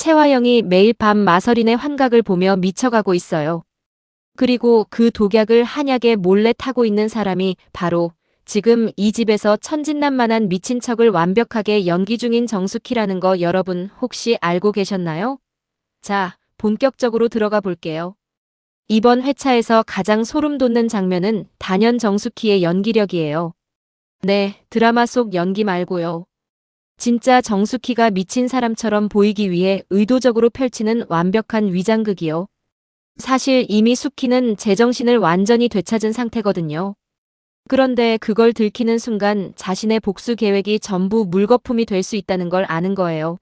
채화영이 매일 밤 마서린의 환각을 보며 미쳐가고 있어요. 그리고 그 독약을 한약에 몰래 타고 있는 사람이 바로 지금 이 집에서 천진난만한 미친 척을 완벽하게 연기 중인 정숙희라는 거 여러분 혹시 알고 계셨나요? 자, 본격적으로 들어가 볼게요. 이번 회차에서 가장 소름 돋는 장면은 단연 정숙희의 연기력이에요. 네, 드라마 속 연기 말고요. 진짜 정숙희가 미친 사람처럼 보이기 위해 의도적으로 펼치는 완벽한 위장극이요. 사실 이미 숙희는 제정신을 완전히 되찾은 상태거든요. 그런데 그걸 들키는 순간 자신의 복수 계획이 전부 물거품이 될 수 있다는 걸 아는 거예요.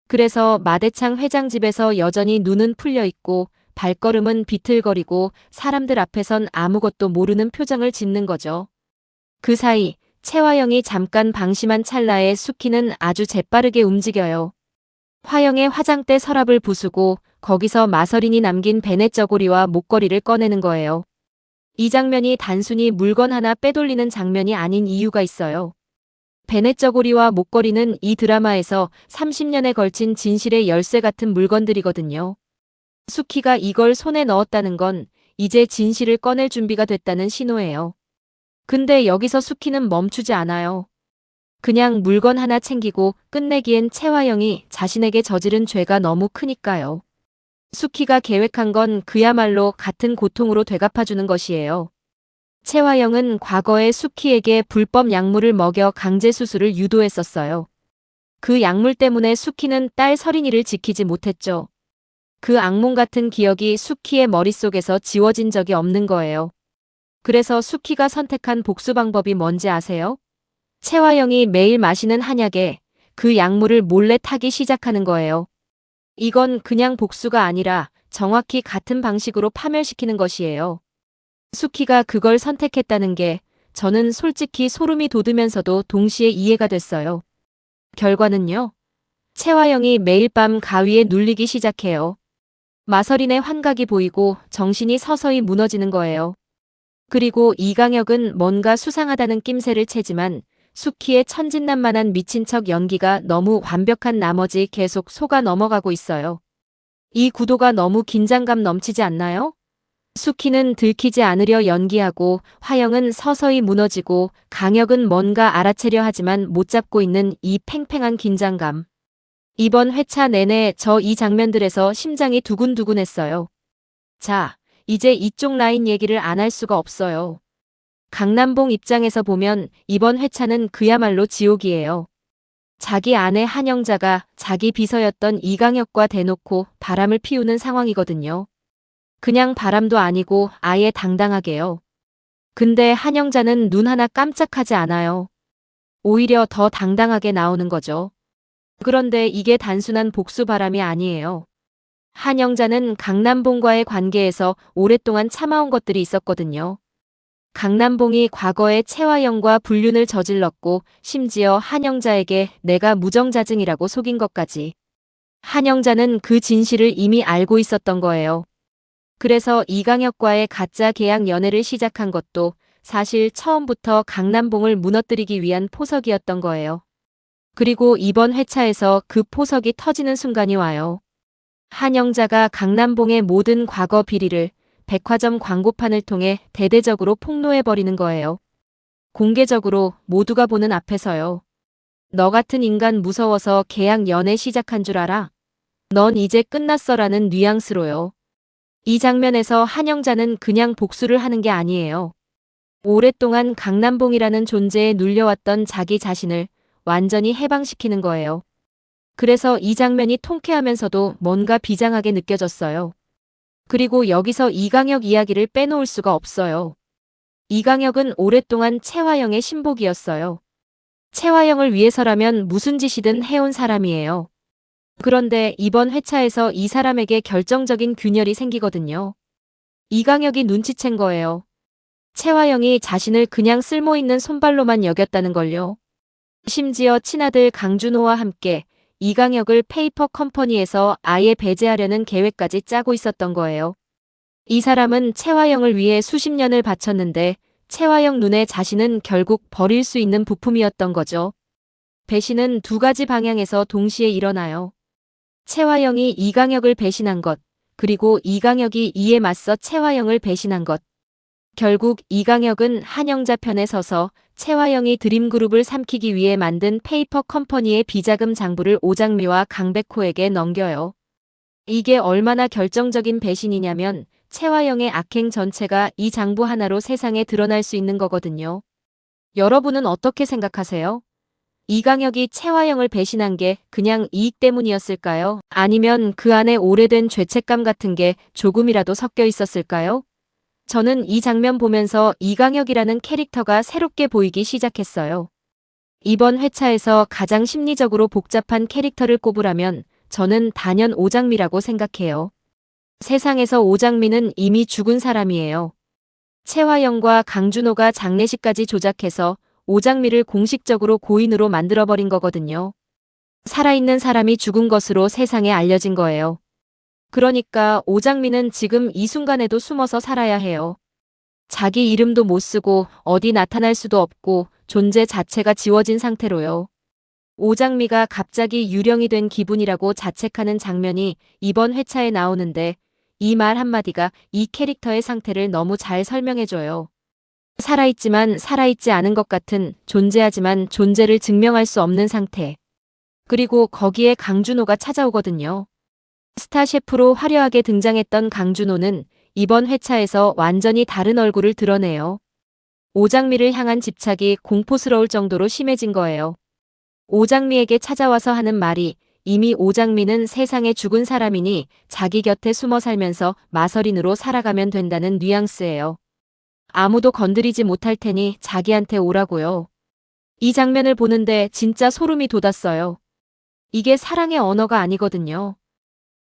그래서 마대창 회장 집에서 여전히 눈은 풀려 있고 발걸음은 비틀거리고 사람들 앞에선 아무것도 모르는 표정을 짓는 거죠. 그 사이 채화영이 잠깐 방심한 찰나에 숙희는 아주 재빠르게 움직여요. 화영의 화장대 서랍을 부수고 거기서 마서린이 남긴 베넷 저고리와 목걸이를 꺼내는 거예요. 이 장면이 단순히 물건 하나 빼돌리는 장면이 아닌 이유가 있어요. 베넷 저고리와 목걸이는 이 드라마에서 30년에 걸친 진실의 열쇠 같은 물건들이거든요. 숙희가 이걸 손에 넣었다는 건 이제 진실을 꺼낼 준비가 됐다는 신호예요. 근데 여기서 숙희는 멈추지 않아요. 그냥 물건 하나 챙기고 끝내기엔 채화영이 자신에게 저지른 죄가 너무 크니까요. 숙희가 계획한 건 그야말로 같은 고통으로 되갚아주는 것이에요. 채화영은 과거에 숙희에게 불법 약물을 먹여 강제 수술을 유도했었어요. 그 약물 때문에 숙희는 딸 서린이를 지키지 못했죠. 그 악몽 같은 기억이 숙희의 머릿속에서 지워진 적이 없는 거예요. 그래서 숙희가 선택한 복수 방법이 뭔지 아세요? 채화영이 매일 마시는 한약에 그 약물을 몰래 타기 시작하는 거예요. 이건 그냥 복수가 아니라 정확히 같은 방식으로 파멸시키는 것이에요. 숙희가 그걸 선택했다는 게 저는 솔직히 소름이 돋으면서도 동시에 이해가 됐어요. 결과는요. 채화영이 매일 밤 가위에 눌리기 시작해요. 마서린의 환각이 보이고 정신이 서서히 무너지는 거예요. 그리고 이강혁은 뭔가 수상하다는 낌새를 채지만 숙희의 천진난만한 미친 척 연기가 너무 완벽한 나머지 계속 속아 넘어가고 있어요. 이 구도가 너무 긴장감 넘치지 않나요? 숙희는 들키지 않으려 연기하고 화영은 서서히 무너지고 강혁은 뭔가 알아채려 하지만 못 잡고 있는 이 팽팽한 긴장감. 이번 회차 내내 저 이 장면들에서 심장이 두근두근했어요. 자, 이제 이쪽 라인 얘기를 안 할 수가 없어요. 강남봉 입장에서 보면 이번 회차는 그야말로 지옥이에요. 자기 아내 한영자가 자기 비서였던 이강혁과 대놓고 바람을 피우는 상황이거든요. 그냥 바람도 아니고 아예 당당하게요. 근데 한영자는 눈 하나 깜짝하지 않아요. 오히려 더 당당하게 나오는 거죠. 그런데 이게 단순한 복수 바람이 아니에요. 한영자는 강남봉과의 관계에서 오랫동안 참아온 것들이 있었거든요. 강남봉이 과거에 채화영과 불륜을 저질렀고 심지어 한영자에게 내가 무정자증이라고 속인 것까지. 한영자는 그 진실을 이미 알고 있었던 거예요. 그래서 이강혁과의 가짜 계약 연애를 시작한 것도 사실 처음부터 강남봉을 무너뜨리기 위한 포석이었던 거예요. 그리고 이번 회차에서 그 포석이 터지는 순간이 와요. 한영자가 강남봉의 모든 과거 비리를 백화점 광고판을 통해 대대적으로 폭로해버리는 거예요. 공개적으로 모두가 보는 앞에서요. 너 같은 인간 무서워서 계약 연애 시작한 줄 알아? 넌 이제 끝났어라는 뉘앙스로요. 이 장면에서 한영자는 그냥 복수를 하는 게 아니에요. 오랫동안 강남봉이라는 존재에 눌려왔던 자기 자신을 완전히 해방시키는 거예요. 그래서 이 장면이 통쾌하면서도 뭔가 비장하게 느껴졌어요. 그리고 여기서 이강혁 이야기를 빼놓을 수가 없어요. 이강혁은 오랫동안 채화영의 신복이었어요. 채화영을 위해서라면 무슨 짓이든 해온 사람이에요. 그런데 이번 회차에서 이 사람에게 결정적인 균열이 생기거든요. 이강혁이 눈치챈 거예요. 채화영이 자신을 그냥 쓸모있는 손발로만 여겼다는 걸요. 심지어 친아들 강준호와 함께 이강혁을 페이퍼 컴퍼니에서 아예 배제하려는 계획까지 짜고 있었던 거예요. 이 사람은 채화영을 위해 수십 년을 바쳤는데 채화영 눈에 자신은 결국 버릴 수 있는 부품이었던 거죠. 배신은 두 가지 방향에서 동시에 일어나요. 채화영이 이강혁을 배신한 것, 그리고 이강혁이 이에 맞서 채화영을 배신한 것. 결국 이강혁은 한영자 편에 서서 채화영이 드림그룹을 삼키기 위해 만든 페이퍼 컴퍼니의 비자금 장부를 오장미와 강백호에게 넘겨요. 이게 얼마나 결정적인 배신이냐면 채화영의 악행 전체가 이 장부 하나로 세상에 드러날 수 있는 거거든요. 여러분은 어떻게 생각하세요? 이강혁이 채화영을 배신한 게 그냥 이익 때문이었을까요? 아니면 그 안에 오래된 죄책감 같은 게 조금이라도 섞여 있었을까요? 저는 이 장면 보면서 이강혁이라는 캐릭터가 새롭게 보이기 시작했어요. 이번 회차에서 가장 심리적으로 복잡한 캐릭터를 꼽으라면 저는 단연 오장미라고 생각해요. 세상에서 오장미는 이미 죽은 사람이에요. 채화영과 강준호가 장례식까지 조작해서 오장미를 공식적으로 고인으로 만들어버린 거거든요. 살아있는 사람이 죽은 것으로 세상에 알려진 거예요. 그러니까 오장미는 지금 이 순간에도 숨어서 살아야 해요. 자기 이름도 못 쓰고 어디 나타날 수도 없고 존재 자체가 지워진 상태로요. 오장미가 갑자기 유령이 된 기분이라고 자책하는 장면이 이번 회차에 나오는데 이 말 한마디가 이 캐릭터의 상태를 너무 잘 설명해줘요. 살아있지만 살아있지 않은 것 같은, 존재하지만 존재를 증명할 수 없는 상태. 그리고 거기에 강준호가 찾아오거든요. 스타 셰프로 화려하게 등장했던 강준호는 이번 회차에서 완전히 다른 얼굴을 드러내요. 오장미를 향한 집착이 공포스러울 정도로 심해진 거예요. 오장미에게 찾아와서 하는 말이 이미 오장미는 세상에 죽은 사람이니 자기 곁에 숨어 살면서 마서린으로 살아가면 된다는 뉘앙스예요. 아무도 건드리지 못할 테니 자기한테 오라고요. 이 장면을 보는데 진짜 소름이 돋았어요. 이게 사랑의 언어가 아니거든요.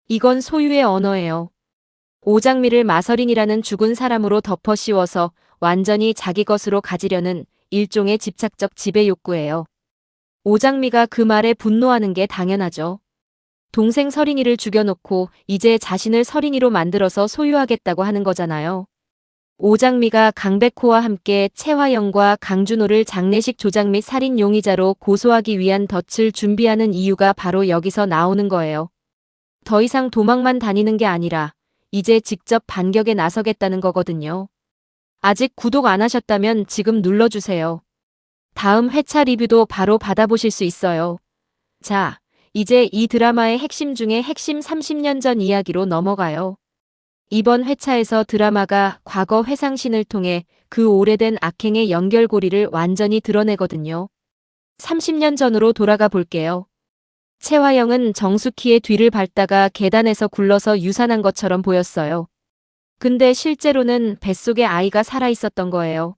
이건 소유의 언어예요. 오장미를 마서린이라는 죽은 사람으로 덮어 씌워서 완전히 자기 것으로 가지려는 일종의 집착적 지배 욕구예요. 오장미가 그 말에 분노하는 게 당연하죠. 동생 서린이를 죽여놓고 이제 자신을 서린이로 만들어서 소유하겠다고 하는 거잖아요. 오장미가 강백호와 함께 채화영과 강준호를 장례식 조작 및 살인 용의자로 고소하기 위한 덫을 준비하는 이유가 바로 여기서 나오는 거예요. 더 이상 도망만 다니는 게 아니라 이제 직접 반격에 나서겠다는 거거든요. 아직 구독 안 하셨다면 지금 눌러주세요. 다음 회차 리뷰도 바로 받아보실 수 있어요. 자, 이제 이 드라마의 핵심 중에 핵심 30년 전 이야기로 넘어가요. 이번 회차에서 드라마가 과거 회상신을 통해 그 오래된 악행의 연결고리를 완전히 드러내거든요. 30년 전으로 돌아가 볼게요. 채화영은 정숙희의 뒤를 밟다가 계단에서 굴러서 유산한 것처럼 보였어요. 근데 실제로는 뱃속에 아이가 살아있었던 거예요.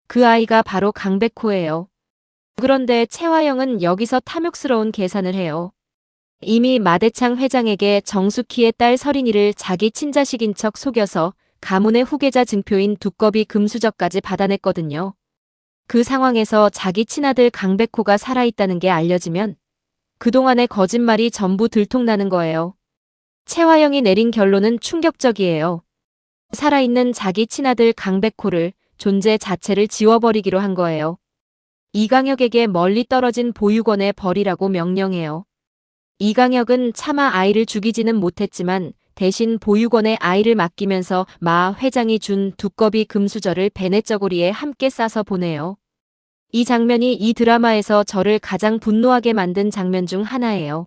그 아이가 바로 강백호예요. 그런데 채화영은 여기서 탐욕스러운 계산을 해요. 이미 마대창 회장에게 정숙희의 딸 서린이를 자기 친자식인 척 속여서 가문의 후계자 증표인 두꺼비 금수저까지 받아냈거든요. 그 상황에서 자기 친아들 강백호가 살아있다는 게 알려지면 그동안의 거짓말이 전부 들통나는 거예요. 채화영이 내린 결론은 충격적이에요. 살아있는 자기 친아들 강백호를, 존재 자체를 지워버리기로 한 거예요. 이강혁에게 멀리 떨어진 보육원에 버리라고 명령해요. 이강혁은 차마 아이를 죽이지는 못했지만 대신 보육원에 아이를 맡기면서 마 회장이 준 두꺼비 금수저를 베네쩌고리에 함께 싸서 보내요. 이 장면이 이 드라마에서 저를 가장 분노하게 만든 장면 중 하나예요.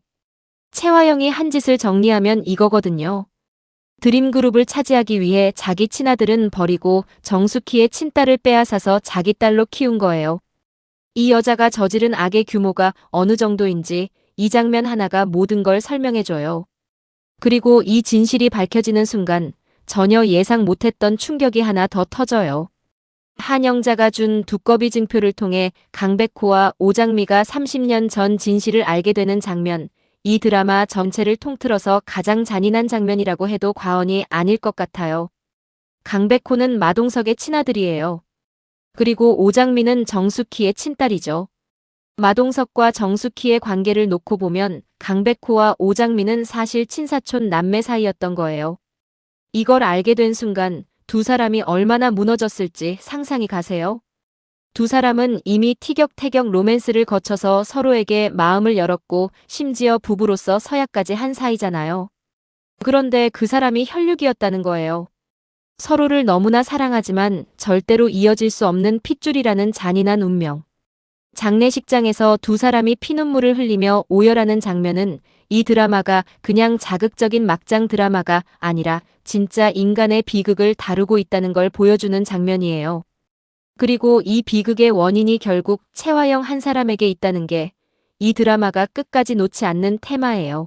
채화영이 한 짓을 정리하면 이거거든요. 드림그룹을 차지하기 위해 자기 친아들은 버리고 정숙희의 친딸을 빼앗아서 자기 딸로 키운 거예요. 이 여자가 저지른 악의 규모가 어느 정도인지 이 장면 하나가 모든 걸 설명해줘요. 그리고 이 진실이 밝혀지는 순간 전혀 예상 못했던 충격이 하나 더 터져요. 한영자가 준 두꺼비 증표를 통해 강백호와 오장미가 30년 전 진실을 알게 되는 장면, 이 드라마 전체를 통틀어서 가장 잔인한 장면이라고 해도 과언이 아닐 것 같아요. 강백호는 마동석의 친아들이에요. 그리고 오장미는 정숙희의 친딸이죠. 마동석과 정숙희의 관계를 놓고 보면 강백호와 오장미는 사실 친사촌 남매 사이였던 거예요. 이걸 알게 된 순간 두 사람이 얼마나 무너졌을지 상상이 가세요? 두 사람은 이미 티격태격 로맨스를 거쳐서 서로에게 마음을 열었고 심지어 부부로서 서약까지 한 사이잖아요. 그런데 그 사람이 혈육이었다는 거예요. 서로를 너무나 사랑하지만 절대로 이어질 수 없는 핏줄이라는 잔인한 운명. 장례식장에서 두 사람이 피눈물을 흘리며 오열하는 장면은 이 드라마가 그냥 자극적인 막장 드라마가 아니라 진짜 인간의 비극을 다루고 있다는 걸 보여주는 장면이에요. 그리고 이 비극의 원인이 결국 채화영 한 사람에게 있다는 게 이 드라마가 끝까지 놓지 않는 테마예요.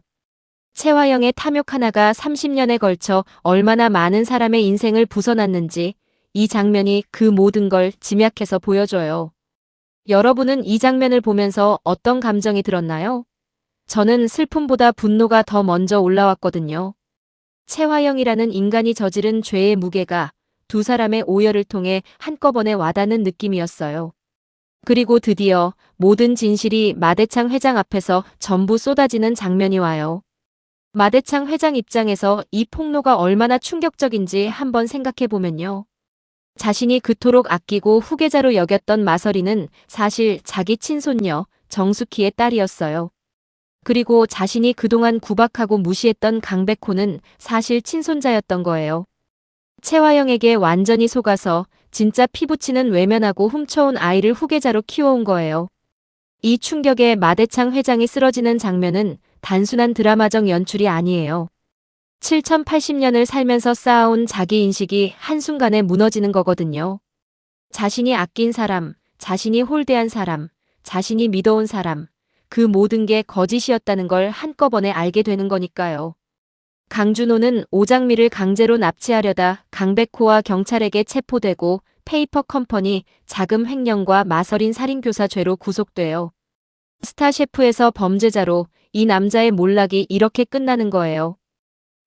채화영의 탐욕 하나가 30년에 걸쳐 얼마나 많은 사람의 인생을 부숴놨는지 이 장면이 그 모든 걸 짐약해서 보여줘요. 여러분은 이 장면을 보면서 어떤 감정이 들었나요? 저는 슬픔보다 분노가 더 먼저 올라왔거든요. 채화영이라는 인간이 저지른 죄의 무게가 두 사람의 오열을 통해 한꺼번에 와닿는 느낌이었어요. 그리고 드디어 모든 진실이 마대창 회장 앞에서 전부 쏟아지는 장면이 와요. 마대창 회장 입장에서 이 폭로가 얼마나 충격적인지 한번 생각해보면요. 자신이 그토록 아끼고 후계자로 여겼던 마서리는 사실 자기 친손녀 정숙희의 딸이었어요. 그리고 자신이 그동안 구박하고 무시했던 강백호는 사실 친손자였던 거예요. 채화영에게 완전히 속아서 진짜 피부치는 외면하고 훔쳐온 아이를 후계자로 키워온 거예요. 이 충격에 마대창 회장이 쓰러지는 장면은 단순한 드라마적 연출이 아니에요. 7080년을 살면서 쌓아온 자기인식이 한순간에 무너지는 거거든요. 자신이 아낀 사람, 자신이 홀대한 사람, 자신이 믿어온 사람, 그 모든 게 거짓이었다는 걸 한꺼번에 알게 되는 거니까요. 강준호는 오장미를 강제로 납치하려다 강백호와 경찰에게 체포되고 페이퍼 컴퍼니 자금 횡령과 마서린 살인교사 죄로 구속돼요. 스타셰프에서 범죄자로 이 남자의 몰락이 이렇게 끝나는 거예요.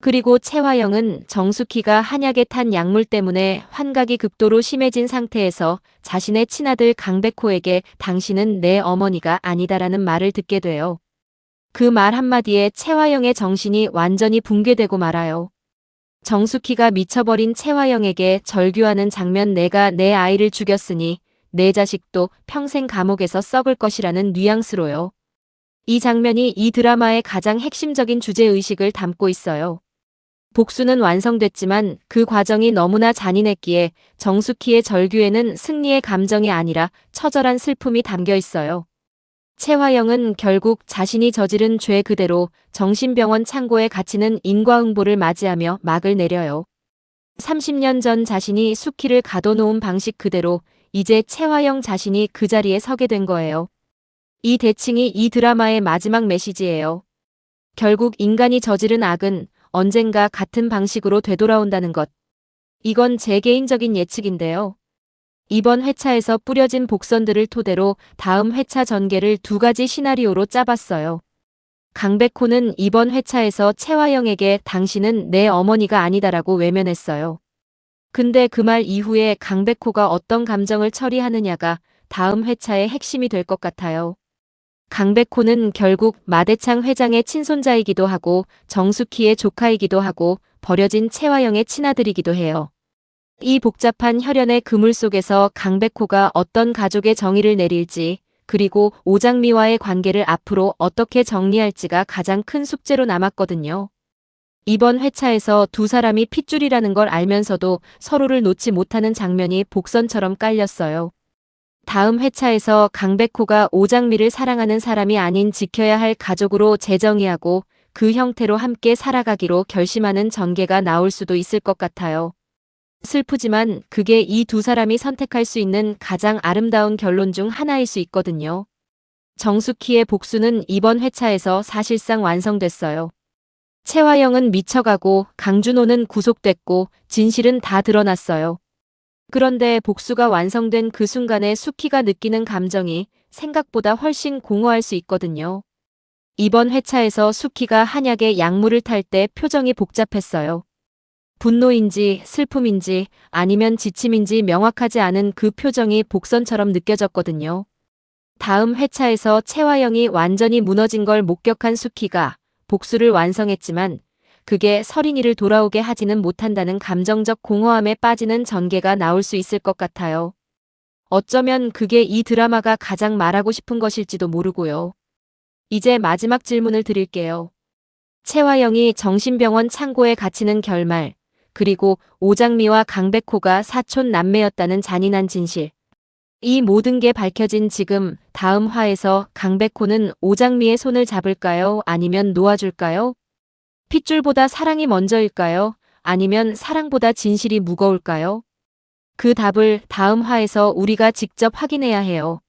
그리고 채화영은 정숙희가 한약에 탄 약물 때문에 환각이 극도로 심해진 상태에서 자신의 친아들 강백호에게 당신은 내 어머니가 아니다라는 말을 듣게 돼요. 그 말 한마디에 채화영의 정신이 완전히 붕괴되고 말아요. 정숙희가 미쳐버린 채화영에게 절규하는 장면 내가 내 아이를 죽였으니 내 자식도 평생 감옥에서 썩을 것이라는 뉘앙스로요. 이 장면이 이 드라마의 가장 핵심적인 주제의식을 담고 있어요. 복수는 완성됐지만 그 과정이 너무나 잔인했기에 정숙희의 절규에는 승리의 감정이 아니라 처절한 슬픔이 담겨 있어요. 채화영은 결국 자신이 저지른 죄 그대로 정신병원 창고에 갇히는 인과응보를 맞이하며 막을 내려요. 30년 전 자신이 숙희를 가둬놓은 방식 그대로 이제 채화영 자신이 그 자리에 서게 된 거예요. 이 대칭이 이 드라마의 마지막 메시지예요. 결국 인간이 저지른 악은 언젠가 같은 방식으로 되돌아온다는 것. 이건 제 개인적인 예측인데요. 이번 회차에서 뿌려진 복선들을 토대로 다음 회차 전개를 두 가지 시나리오로 짜봤어요. 강백호는 이번 회차에서 채화영에게 당신은 내 어머니가 아니다라고 외면했어요. 근데 그 말 이후에 강백호가 어떤 감정을 처리하느냐가 다음 회차의 핵심이 될 것 같아요. 강백호는 결국 마대창 회장의 친손자이기도 하고 정숙희의 조카이기도 하고 버려진 채화영의 친아들이기도 해요. 이 복잡한 혈연의 그물 속에서 강백호가 어떤 가족의 정의를 내릴지 그리고 오장미와의 관계를 앞으로 어떻게 정리할지가 가장 큰 숙제로 남았거든요. 이번 회차에서 두 사람이 핏줄이라는 걸 알면서도 서로를 놓지 못하는 장면이 복선처럼 깔렸어요. 다음 회차에서 강백호가 오장미를 사랑하는 사람이 아닌 지켜야 할 가족으로 재정의하고 그 형태로 함께 살아가기로 결심하는 전개가 나올 수도 있을 것 같아요. 슬프지만 그게 이 두 사람이 선택할 수 있는 가장 아름다운 결론 중 하나일 수 있거든요. 정숙희의 복수는 이번 회차에서 사실상 완성됐어요. 채화영은 미쳐가고 강준호는 구속됐고 진실은 다 드러났어요. 그런데 복수가 완성된 그 순간에 숙희가 느끼는 감정이 생각보다 훨씬 공허할 수 있거든요. 이번 회차에서 숙희가 한약에 약물을 탈 때 표정이 복잡했어요. 분노인지 슬픔인지 아니면 지침인지 명확하지 않은 그 표정이 복선처럼 느껴졌거든요. 다음 회차에서 채화영이 완전히 무너진 걸 목격한 숙희가 복수를 완성했지만 그게 서린이를 돌아오게 하지는 못한다는 감정적 공허함에 빠지는 전개가 나올 수 있을 것 같아요. 어쩌면 그게 이 드라마가 가장 말하고 싶은 것일지도 모르고요. 이제 마지막 질문을 드릴게요. 채화영이 정신병원 창고에 갇히는 결말, 그리고 오장미와 강백호가 사촌 남매였다는 잔인한 진실. 이 모든 게 밝혀진 지금 다음 화에서 강백호는 오장미의 손을 잡을까요? 아니면 놓아줄까요? 핏줄보다 사랑이 먼저일까요? 아니면 사랑보다 진실이 무거울까요? 그 답을 다음 화에서 우리가 직접 확인해야 해요.